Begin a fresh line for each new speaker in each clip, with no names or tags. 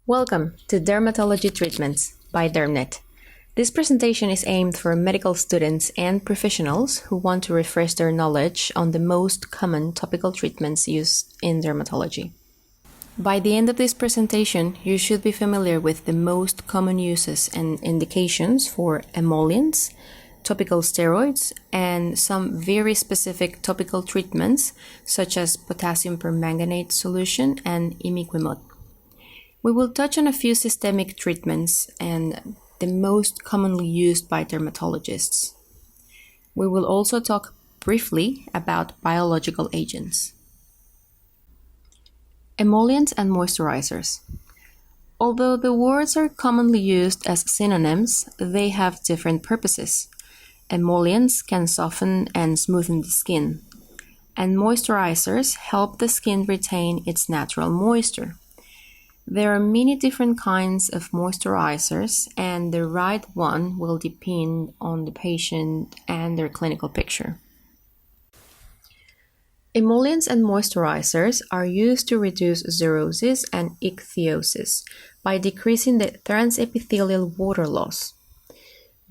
Welcome to Dermatology Treatments by DermNet. This presentation is aimed for medical students and professionals who want to refresh their knowledge on the most common topical treatments used in dermatology. By the end of this presentation, you should be familiar with the most common uses and indications for emollients, topical steroids, and some very specific topical treatments such as potassium permanganate solution and imiquimod. We will touch on a few systemic treatments and the most commonly used by dermatologists. We will also talk briefly about biological agents. Emollients and moisturisers. Although the words are commonly used as synonyms, they have different purposes. Emollients can soften and smoothen the skin, and moisturisers help the skin retain its natural moisture. There are many different kinds of moisturisers, and the right one will depend on the patient and their clinical picture. Emollients and moisturisers are used to reduce xerosis and ichthyosis by decreasing the transepithelial water loss.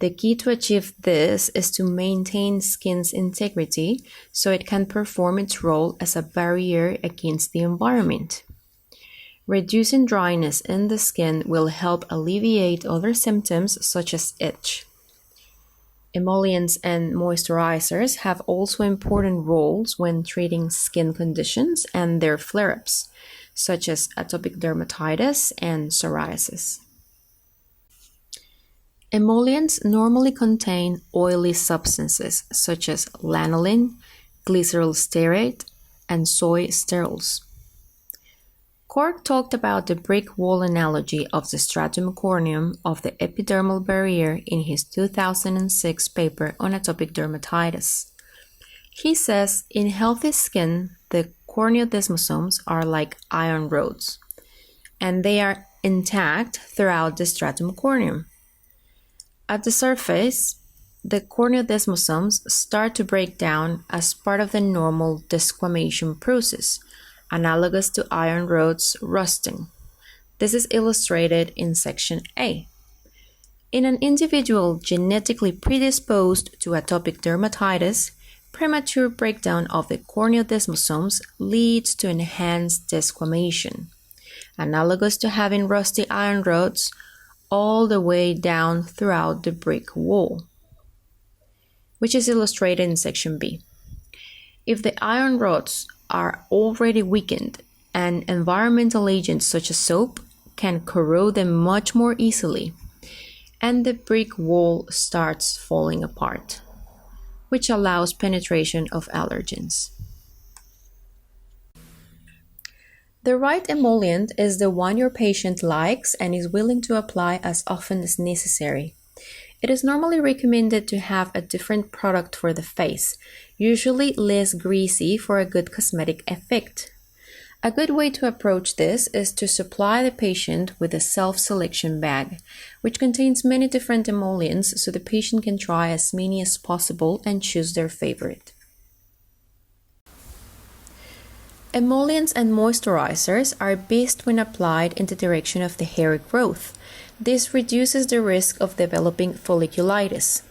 The key to achieve this is to maintain skin's integrity so it can perform its role as a barrier against the environment. Reducing dryness in the skin will help alleviate other symptoms such as itch. Emollients and moisturisers have also important roles when treating skin conditions and their flare-ups, such as atopic dermatitis and psoriasis. Emollients normally contain oily substances such as lanolin, glyceryl stearate, and soy sterols. Cork talked about the brick wall analogy of the stratum corneum of the epidermal barrier in his 2006 paper on atopic dermatitis. He says in healthy skin, the corneodesmosomes are like iron rods, and they are intact throughout the stratum corneum. At the surface, the corneodesmosomes start to break down as part of the normal desquamation process, analogous to iron rods rusting. This is illustrated in section A. In an individual genetically predisposed to atopic dermatitis, premature breakdown of the corneodesmosomes leads to enhanced desquamation, analogous to having rusty iron rods all the way down throughout the brick wall, which is illustrated in section B. If the iron rods are already weakened, and environmental agents such as soap can corrode them much more easily, and the brick wall starts falling apart, which allows penetration of allergens. The right emollient is the one your patient likes and is willing to apply as often as necessary. It is normally recommended to have a different product for the face, usually less greasy for a good cosmetic effect. A good way to approach this is to supply the patient with a self-selection bag, which contains many different emollients so the patient can try as many as possible and choose their favorite. Emollients and moisturisers are best when applied in the direction of the hair growth. This reduces the risk of developing folliculitis.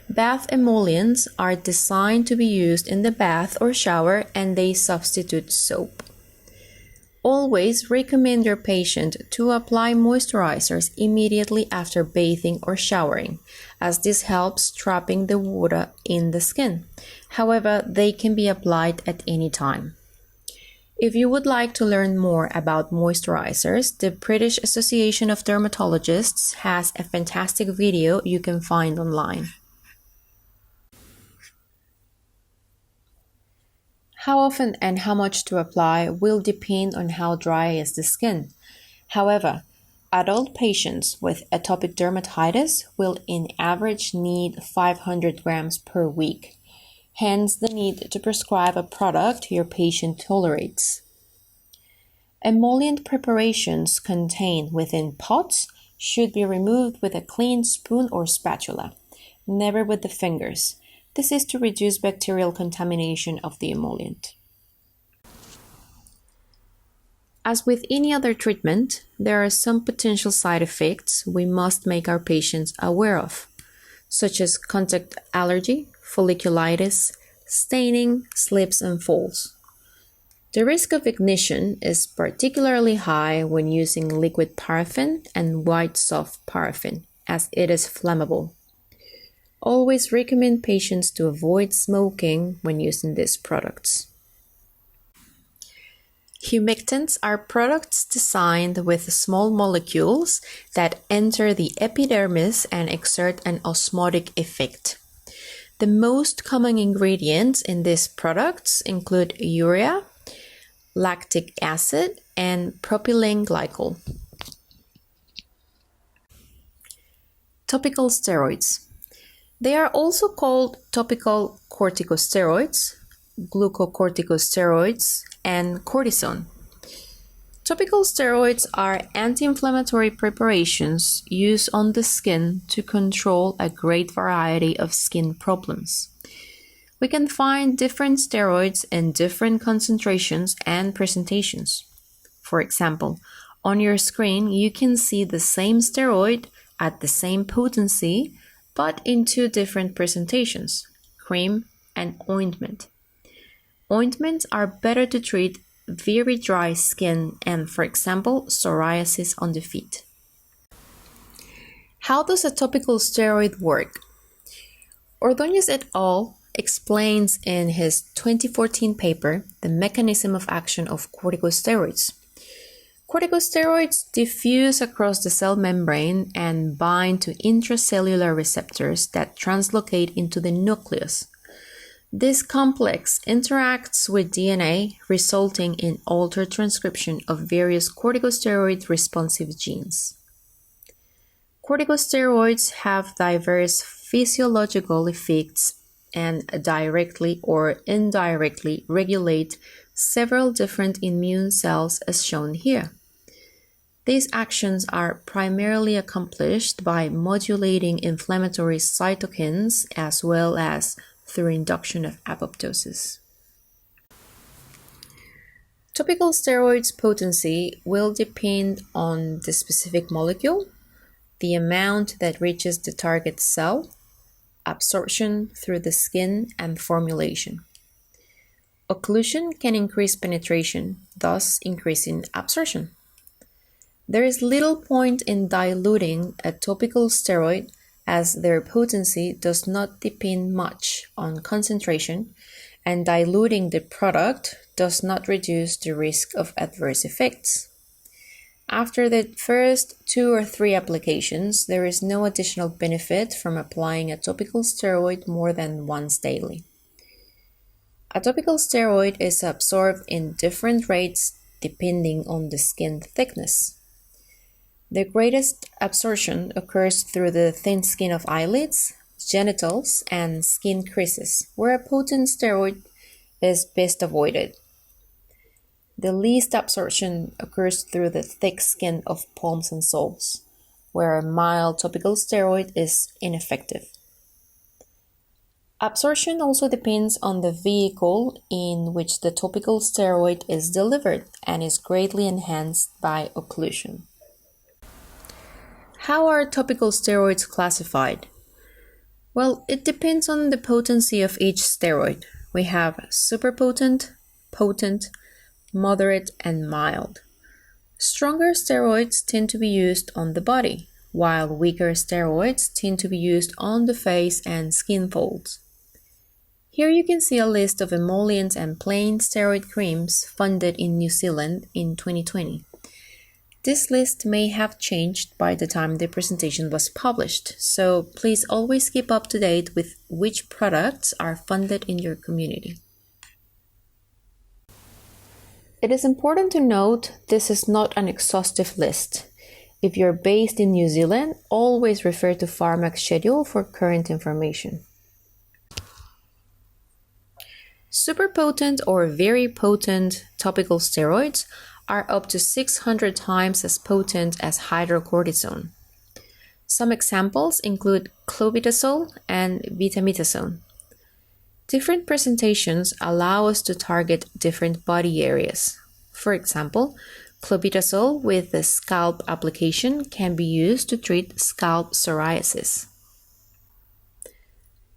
Bath emollients are designed to be used in the bath or shower, and they substitute soap. Always recommend your patient to apply moisturisers immediately after bathing or showering, as this helps trapping the water in the skin. However, they can be applied at any time. If you would like to learn more about moisturisers, the British Association of Dermatologists has a fantastic video you can find online. How often and how much to apply will depend on how dry is the skin. However, adult patients with atopic dermatitis will in average need 500 grams per week. Hence the need to prescribe a product your patient tolerates. Emollient preparations contained within pots should be removed with a clean spoon or spatula, never with the fingers. This is to reduce bacterial contamination of the emollient. As with any other treatment, there are some potential side effects we must make our patients aware of, such as contact allergy, folliculitis, staining, slips, and falls. The risk of ignition is particularly high when using liquid paraffin and white soft paraffin, as it is flammable. Always recommend patients to avoid smoking when using these products. Humectants are products designed with small molecules that enter the epidermis and exert an osmotic effect. The most common ingredients in these products include urea, lactic acid, and propylene glycol. Topical steroids. They are also called topical corticosteroids, glucocorticosteroids, and cortisone. Topical steroids are anti-inflammatory preparations used on the skin to control a great variety of skin problems. We can find different steroids in different concentrations and presentations. For example, on your screen you can see the same steroid at the same potency, but in two different presentations, cream and ointment. Ointments are better to treat very dry skin and, for example, psoriasis on the feet. How does a topical steroid work? Ordóñez et al. Explains in his 2014 paper the mechanism of action of corticosteroids. Corticosteroids diffuse across the cell membrane and bind to intracellular receptors that translocate into the nucleus. This complex interacts with DNA, resulting in altered transcription of various corticosteroid-responsive genes. Corticosteroids have diverse physiological effects and directly or indirectly regulate several different immune cells as shown here. These actions are primarily accomplished by modulating inflammatory cytokines as well as through induction of apoptosis. Topical steroids potency will depend on the specific molecule, the amount that reaches the target cell, absorption through the skin, and formulation. Occlusion can increase penetration, thus increasing absorption. There is little point in diluting a topical steroid as their potency does not depend much on concentration, and diluting the product does not reduce the risk of adverse effects. After the first 2 or 3 applications, there is no additional benefit from applying a topical steroid more than once daily. A topical steroid is absorbed in different rates depending on the skin thickness. The greatest absorption occurs through the thin skin of eyelids, genitals, and skin creases, where a potent steroid is best avoided. The least absorption occurs through the thick skin of palms and soles, where a mild topical steroid is ineffective. Absorption also depends on the vehicle in which the topical steroid is delivered and is greatly enhanced by occlusion. How are topical steroids classified? Well, it depends on the potency of each steroid. We have superpotent, potent, moderate, and mild. Stronger steroids tend to be used on the body, while weaker steroids tend to be used on the face and skin folds. Here you can see a list of emollients and plain steroid creams funded in New Zealand in 2020. This list may have changed by the time the presentation was published, so please always keep up to date with which products are funded in your community. It is important to note this is not an exhaustive list. If you're based in New Zealand, always refer to Pharmac's schedule for current information. Superpotent or very potent topical steroids are up to 600 times as potent as hydrocortisone. Some examples include clobetasol and betamethasone. Different presentations allow us to target different body areas. For example, Clobetasol with the scalp application can be used to treat scalp psoriasis.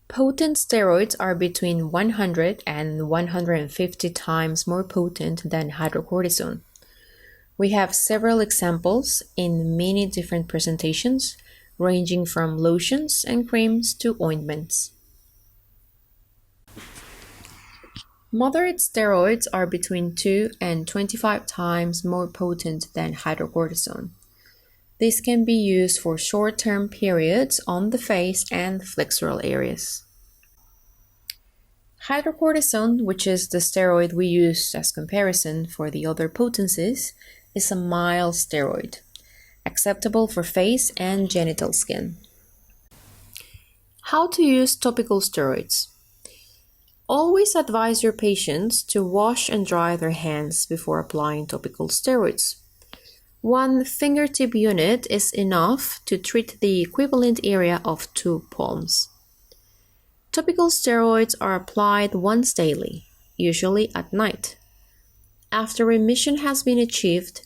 Potent steroids are between 100 and 150 times more potent than hydrocortisone. We have several examples in many different presentations, ranging from lotions and creams to ointments. Moderate steroids are between 2 and 25 times more potent than hydrocortisone. This can be used for short-term periods on the face and flexural areas. Hydrocortisone, which is the steroid we use as comparison for the other potencies, is a mild steroid, acceptable for face and genital skin. How to use topical steroids? Always advise your patients to wash and dry their hands before applying topical steroids. One fingertip unit is enough to treat the equivalent area of 2 palms. Topical steroids are applied once daily, usually at night. After remission has been achieved,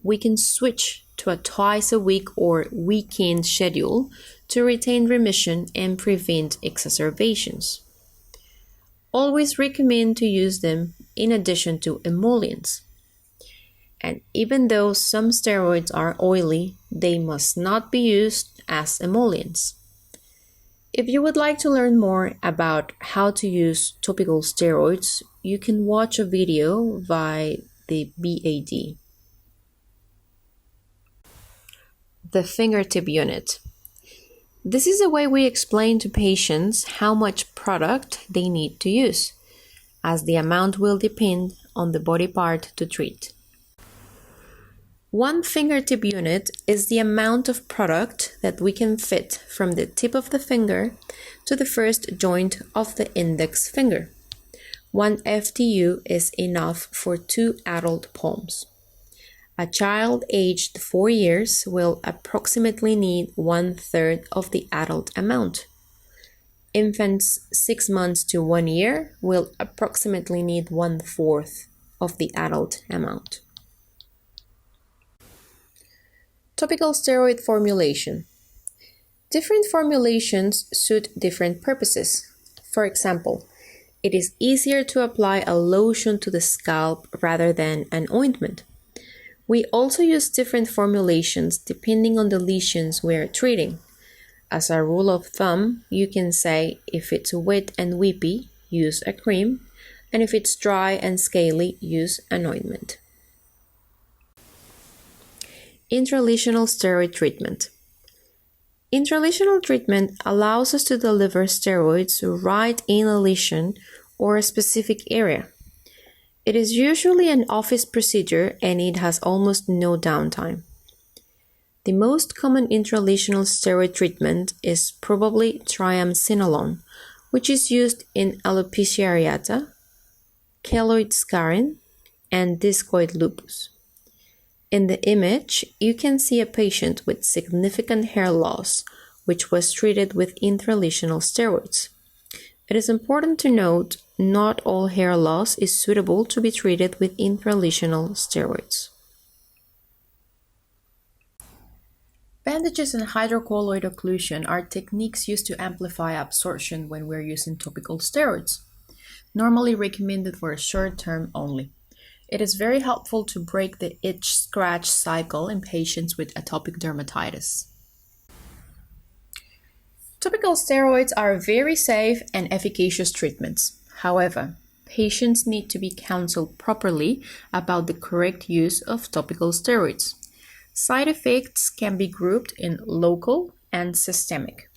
we can switch to a twice-a-week or weekend schedule to retain remission and prevent exacerbations. Always recommend to use them in addition to emollients. And even though some steroids are oily, they must not be used as emollients. If you would like to learn more about how to use topical steroids, you can watch a video by the BAD. The fingertip unit. This is a way we explain to patients how much product they need to use, as the amount will depend on the body part to treat. One fingertip unit is the amount of product that we can fit from the tip of the finger to the first joint of the index finger. 1 FTU is enough for 2 adult palms. A child aged 4 years will approximately need 1/3 of the adult amount. Infants 6 months to 1 year will approximately need 1/4 of the adult amount. Topical steroid formulation. Different formulations suit different purposes. For example, it is easier to apply a lotion to the scalp rather than an ointment. We also use different formulations depending on the lesions we are treating. As a rule of thumb, you can say if it's wet and weepy, use a cream, and if it's dry and scaly, use an ointment. Intralesional steroid treatment. Intralesional treatment allows us to deliver steroids right in a lesion or a specific area. It is usually an office procedure and it has almost no downtime. The most common intralesional steroid treatment is probably triamcinolone, which is used in alopecia areata, keloid scarring, and discoid lupus. In the image, you can see a patient with significant hair loss, which was treated with intralesional steroids. It is important to note not all hair loss is suitable to be treated with intralesional steroids. Bandages and hydrocolloid occlusion are techniques used to amplify absorption when we're using topical steroids, normally recommended for a short term only. It is very helpful to break the itch-scratch cycle in patients with atopic dermatitis. Topical steroids are very safe and efficacious treatments. However, patients need to be counseled properly about the correct use of topical steroids. Side effects can be grouped in local and systemic.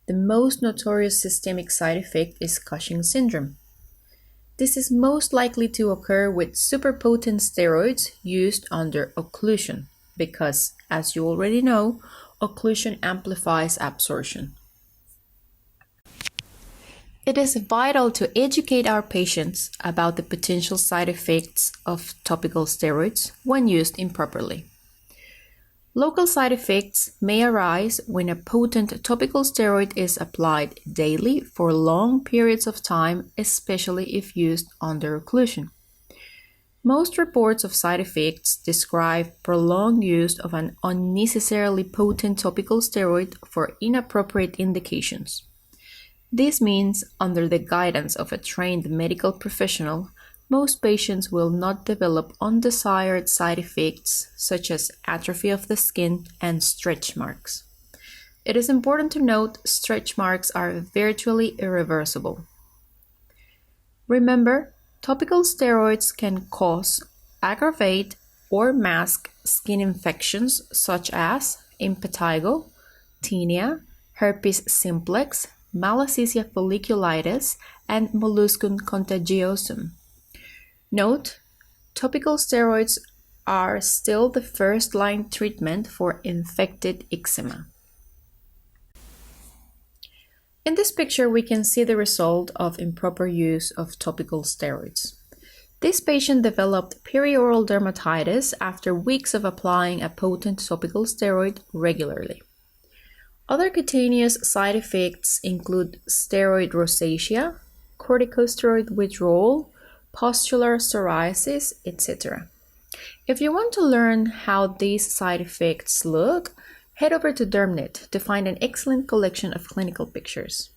The most notorious systemic side effect is Cushing syndrome. This is most likely to occur with superpotent steroids used under occlusion because, as you already know, occlusion amplifies absorption. It is vital to educate our patients about the potential side effects of topical steroids when used improperly. Local side effects may arise when a potent topical steroid is applied daily for long periods of time, especially if used under occlusion. Most reports of side effects describe prolonged use of an unnecessarily potent topical steroid for inappropriate indications. This means, under the guidance of a trained medical professional, most patients will not develop undesired side effects such as atrophy of the skin and stretch marks. It is important to note stretch marks are virtually irreversible. Remember, topical steroids can cause, aggravate, or mask skin infections such as impetigo, tinea, herpes simplex, malassezia folliculitis, and molluscum contagiosum. Note, topical steroids are still the first-line treatment for infected eczema. In this picture, we can see the result of improper use of topical steroids. This patient developed perioral dermatitis after weeks of applying a potent topical steroid regularly. Other cutaneous side effects include steroid rosacea, corticosteroid withdrawal, pustular psoriasis, etc. If you want to learn how these side effects look, head over to DermNet to find an excellent collection of clinical pictures.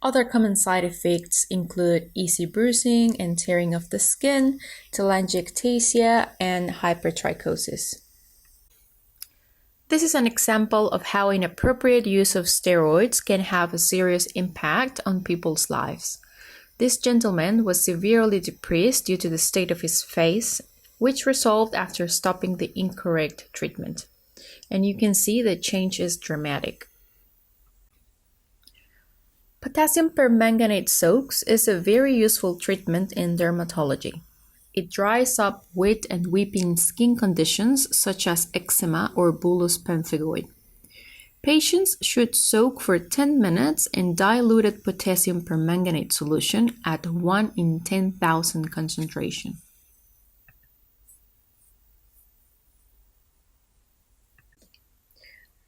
Other common side effects include easy bruising and tearing of the skin, telangiectasia, and hypertrichosis. This is an example of how inappropriate use of steroids can have a serious impact on people's lives. This gentleman was severely depressed due to the state of his face, which resolved after stopping the incorrect treatment. And you can see the change is dramatic. Potassium permanganate soaks is a very useful treatment in dermatology. It dries up wet and weeping skin conditions such as eczema or bullous pemphigoid. Patients should soak for 10 minutes in diluted potassium permanganate solution at 1 in 10,000 concentration.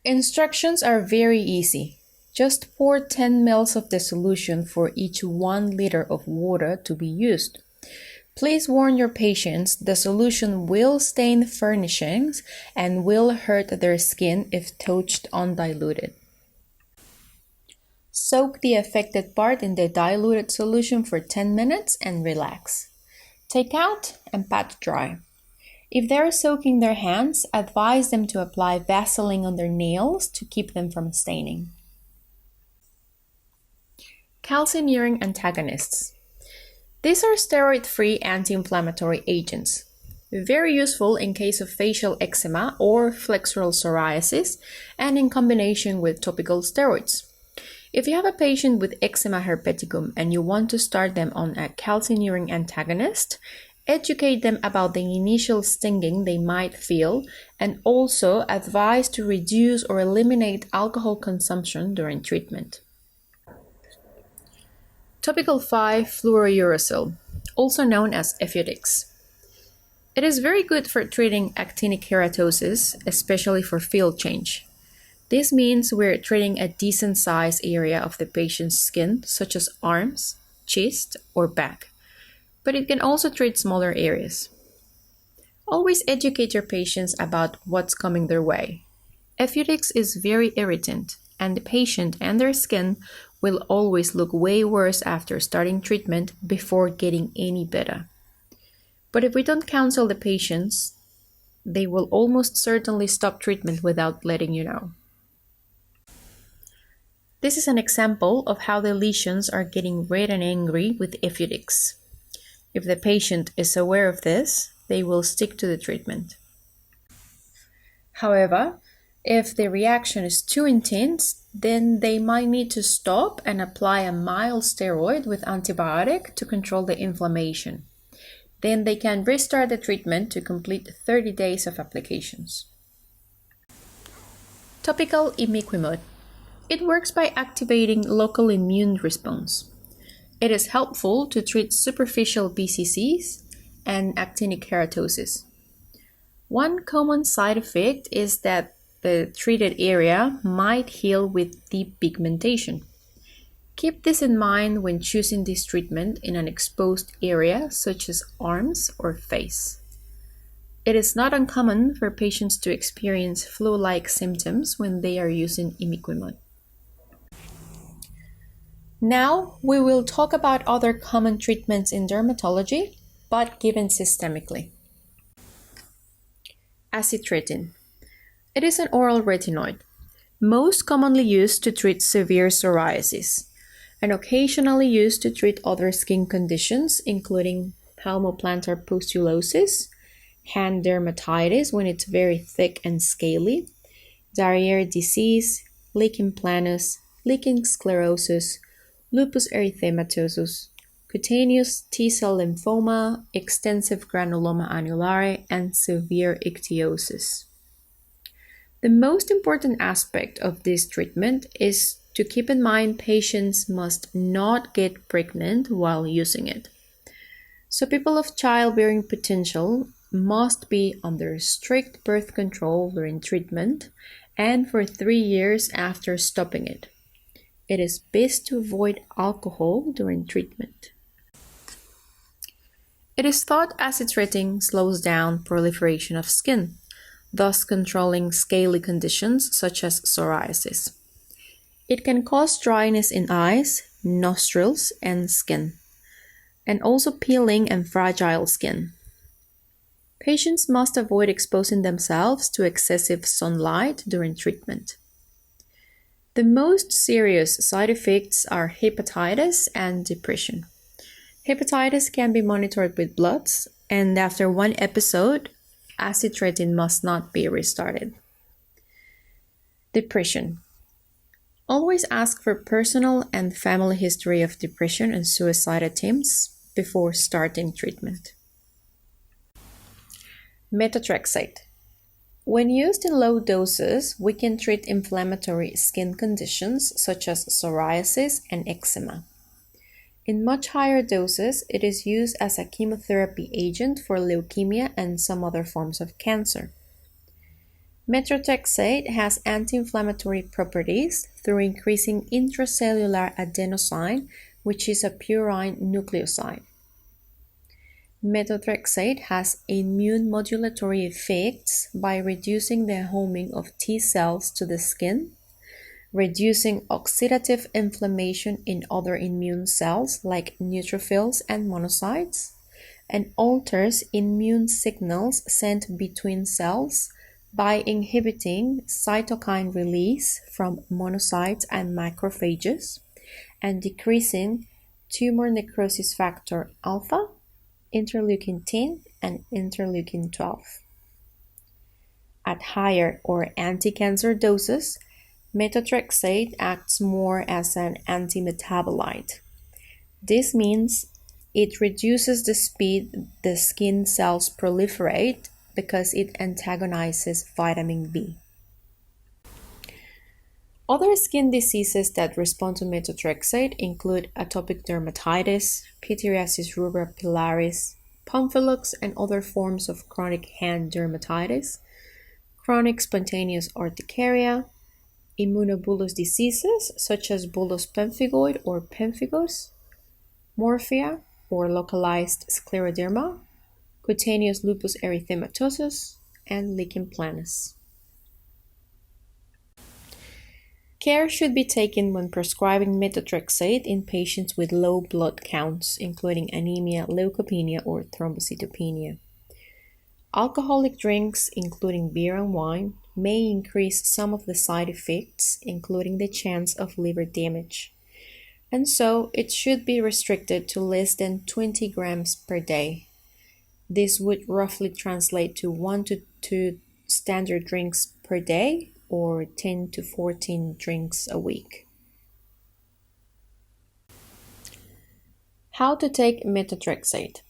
Instructions are very easy. Just pour 10 ml of the solution for each 1 liter of water to be used. Please warn your patients the solution will stain furnishings and will hurt their skin if touched undiluted. Soak the affected part in the diluted solution for 10 minutes and relax. Take out and pat dry. If they are soaking their hands, advise them to apply Vaseline on their nails to keep them from staining. Calcineurin antagonists. These are steroid-free anti-inflammatory agents. Very useful in case of facial eczema or flexural psoriasis and in combination with topical steroids. If you have a patient with eczema herpeticum and you want to start them on a calcineurin antagonist, educate them about the initial stinging they might feel and also advise to reduce or eliminate alcohol consumption during treatment. Topical 5-fluorouracil, also known as Efudix. It is very good for treating actinic keratosis, especially for field change. This means we're treating a decent sized area of the patient's skin, such as arms, chest, or back. But it can also treat smaller areas. Always educate your patients about what's coming their way. Efudix is very irritant, and the patient and their skin will always look way worse after starting treatment before getting any better. But if we don't counsel the patients, they will almost certainly stop treatment without letting you know. This is an example of how the lesions are getting red and angry with Efudix. If the patient is aware of this, they will stick to the treatment. However, if the reaction is too intense, then they might need to stop and apply a mild steroid with antibiotic to control the inflammation. Then they can restart the treatment to complete 30 days of applications. Topical imiquimod. It works by activating local immune response. It is helpful to treat superficial BCCs and actinic keratosis. One common side effect is that the treated area might heal with deep pigmentation. Keep this in mind when choosing this treatment in an exposed area such as arms or face. It is not uncommon for patients to experience flu-like symptoms when they are using imiquimod. Now we will talk about other common treatments in dermatology, but given systemically. Acitretin. It is an oral retinoid, most commonly used to treat severe psoriasis, and occasionally used to treat other skin conditions, including palmoplantar pustulosis, hand dermatitis when it's very thick and scaly, diarrheal disease, lichen planus, lichen sclerosus, lupus erythematosus, cutaneous T-cell lymphoma, extensive granuloma annulare, and severe ichthyosis. The most important aspect of this treatment is to keep in mind patients must not get pregnant while using it. So people of childbearing potential must be under strict birth control during treatment and for 3 years after stopping it. It is best to avoid alcohol during treatment. It is thought acitretin slows down proliferation of skin, thus controlling scaly conditions such as psoriasis. It can cause dryness in eyes, nostrils, and skin, and also peeling and fragile skin. Patients must avoid exposing themselves to excessive sunlight during treatment. The most serious side effects are hepatitis and depression. Hepatitis can be monitored with bloods, and after one episode, acitretin must not be restarted. Depression. Always ask for personal and family history of depression and suicide attempts before starting treatment. Methotrexate. When used in low doses, we can treat inflammatory skin conditions such as psoriasis and eczema. In much higher doses, it is used as a chemotherapy agent for leukemia and some other forms of cancer. Methotrexate has anti-inflammatory properties through increasing intracellular adenosine, which is a purine nucleoside. Methotrexate has immune modulatory effects by reducing the homing of T cells to the skin, reducing oxidative inflammation in other immune cells like neutrophils and monocytes, and alters immune signals sent between cells by inhibiting cytokine release from monocytes and macrophages, and decreasing tumor necrosis factor alpha, interleukin 10, and interleukin 12. At higher or anti-cancer doses, methotrexate acts more as an antimetabolite. This means it reduces the speed the skin cells proliferate because it antagonizes vitamin B. Other skin diseases that respond to methotrexate include atopic dermatitis, pityriasis rubra pilaris, pemphigus, and other forms of chronic hand dermatitis, chronic spontaneous urticaria, immunobullous diseases such as bullous pemphigoid or pemphigus, morphea or localized scleroderma, cutaneous lupus erythematosus, and lichen planus. Care should be taken when prescribing methotrexate in patients with low blood counts, including anemia, leukopenia, or thrombocytopenia. Alcoholic drinks, including beer and wine, may increase some of the side effects, including the chance of liver damage, and so it should be restricted to less than 20 grams per day. This would roughly translate to 1 to 2 standard drinks per day or 10 to 14 drinks a week. How to take methotrexate.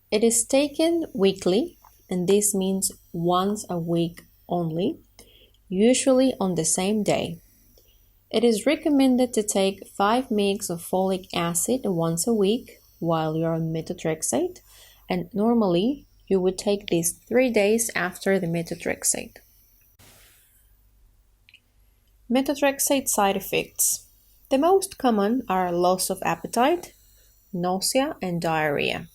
It is taken weekly, and this means once a week only, usually on the same day. It is recommended to take 5 mg of folic acid once a week while you're on methotrexate, and normally you would take this 3 days after the methotrexate. Methotrexate side effects. The most common are loss of appetite, nausea, and diarrhea.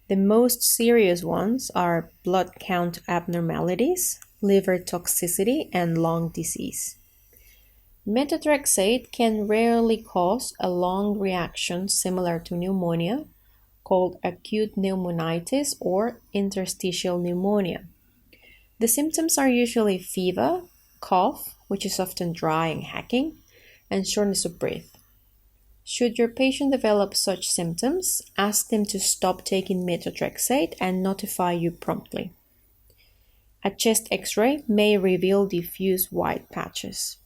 The most serious ones are blood count abnormalities, liver toxicity, and lung disease. Methotrexate can rarely cause a lung reaction similar to pneumonia, called acute pneumonitis or interstitial pneumonia. The symptoms are usually fever, cough, which is often dry and hacking, and shortness of breath. Should your patient develop such symptoms, ask them to stop taking methotrexate and notify you promptly. A chest X-ray may reveal diffuse white patches.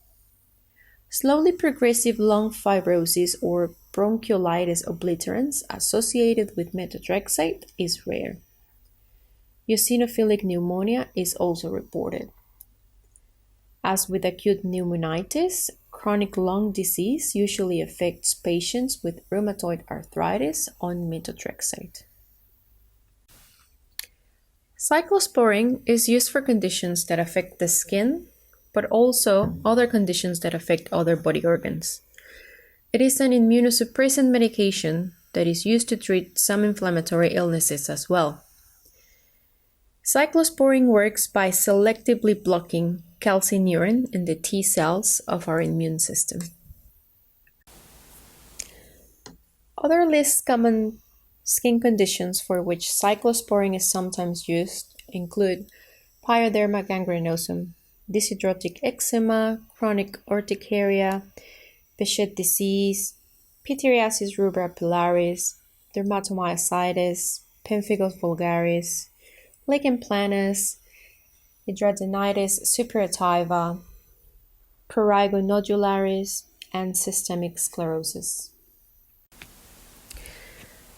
Slowly progressive lung fibrosis or bronchiolitis obliterans associated with methotrexate is rare. Eosinophilic pneumonia is also reported. As with acute pneumonitis, chronic lung disease usually affects patients with rheumatoid arthritis on methotrexate. Cyclosporin is used for conditions that affect the skin, but also other conditions that affect other body organs. It is an immunosuppressant medication that is used to treat some inflammatory illnesses as well. Cyclosporin works by selectively blocking calcineurin in the T cells of our immune system. Other least common skin conditions for which cyclosporin is sometimes used include pyoderma gangrenosum, dyshidrotic eczema, chronic urticaria, Behçet disease, pityriasis rubra pilaris, dermatomyositis, pemphigus vulgaris, lichen planus, hidradenitis suppurativa, prurigo nodularis, and systemic sclerosis.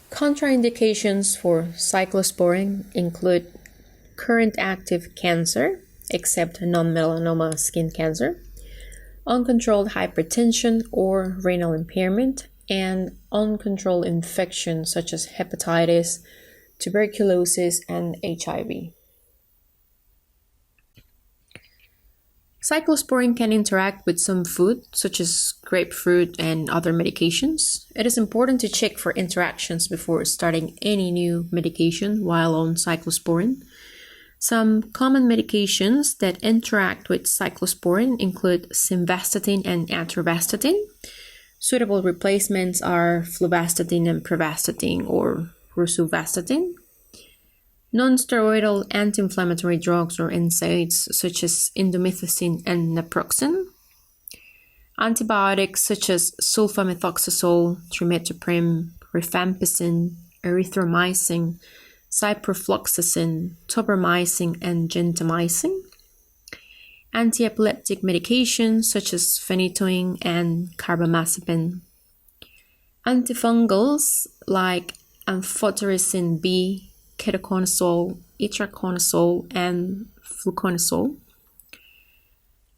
Contraindications for cyclosporin include current active cancer, except non-melanoma skin cancer, uncontrolled hypertension or renal impairment, and uncontrolled infections such as hepatitis, tuberculosis, and HIV. Cyclosporin can interact with some food, such as grapefruit and other medications. It is important to check for interactions before starting any new medication while on cyclosporin. Some common medications that interact with cyclosporin include simvastatin and atorvastatin. Suitable replacements are fluvastatin and pravastatin or rosuvastatin. Non-steroidal anti-inflammatory drugs or NSAIDs such as indomethacin and naproxen. Antibiotics such as sulfamethoxazole, trimethoprim, rifampicin, erythromycin, ciprofloxacin, tobramycin, and gentamicin. Anti-epileptic medications such as phenytoin and carbamazepine. Antifungals like amphotericin B, ketoconazole, itraconazole, and fluconazole.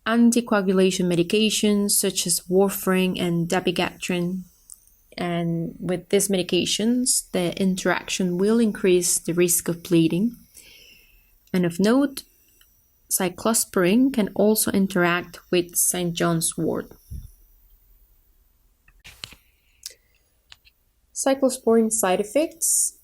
Anticoagulation medications such as warfarin and dabigatran. And with these medications, the interaction will increase the risk of bleeding. And of note, cyclosporin can also interact with St. John's wort. Cyclosporin side effects.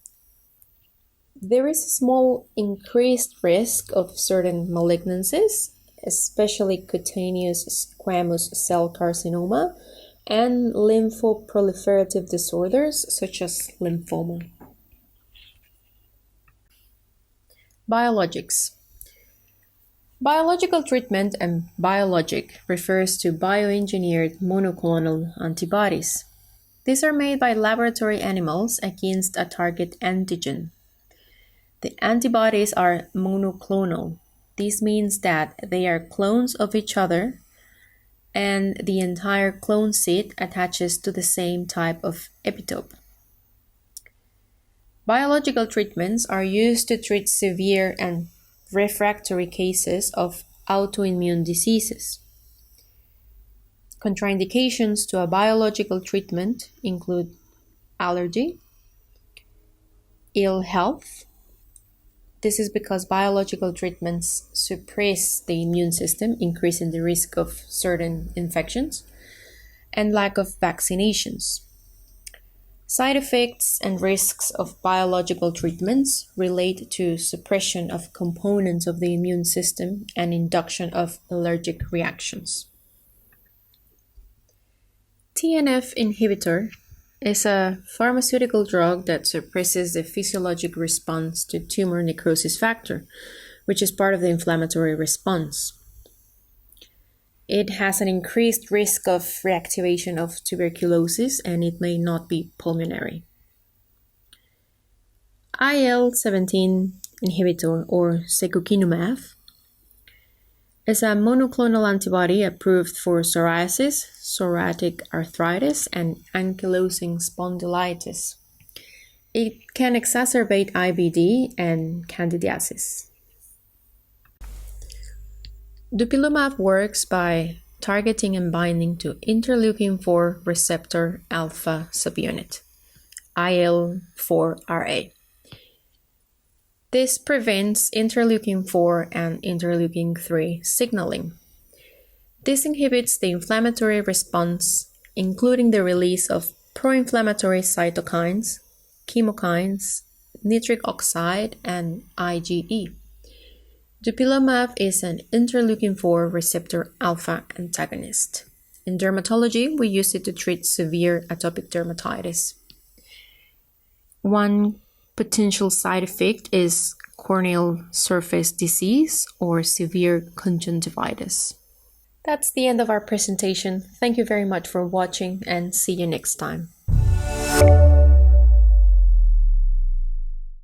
There is a small increased risk of certain malignancies, especially cutaneous squamous cell carcinoma and lymphoproliferative disorders such as lymphoma. Biologics. Biological treatment and biologic refers to bioengineered monoclonal antibodies. These are made by laboratory animals against a target antigen. The antibodies are monoclonal. This means that they are clones of each other and the entire clone seed attaches to the same type of epitope. Biological treatments are used to treat severe and refractory cases of autoimmune diseases. Contraindications to a biological treatment include allergy, ill health. This is because biological treatments suppress the immune system, increasing the risk of certain infections, and lack of vaccinations. Side effects and risks of biological treatments relate to suppression of components of the immune system and induction of allergic reactions. TNF inhibitor is a pharmaceutical drug that suppresses the physiologic response to tumor necrosis factor, which is part of the inflammatory response. It has an increased risk of reactivation of tuberculosis, and it may not be pulmonary. IL-17 inhibitor, or secukinumab, is a monoclonal antibody approved for psoriasis, psoriatic arthritis, and ankylosing spondylitis. It can exacerbate IBD and candidiasis. Dupilumab works by targeting and binding to interleukin-4 receptor alpha subunit, IL-4RA. This prevents interleukin-4 and interleukin-3 signaling. This inhibits the inflammatory response, including the release of pro-inflammatory cytokines, chemokines, nitric oxide, and IgE. Dupilumab is an interleukin-4 receptor alpha antagonist. In dermatology, we use it to treat severe atopic dermatitis. One potential side effect is corneal surface disease or severe conjunctivitis. That's the end of our presentation. Thank you very much for watching and see you next time.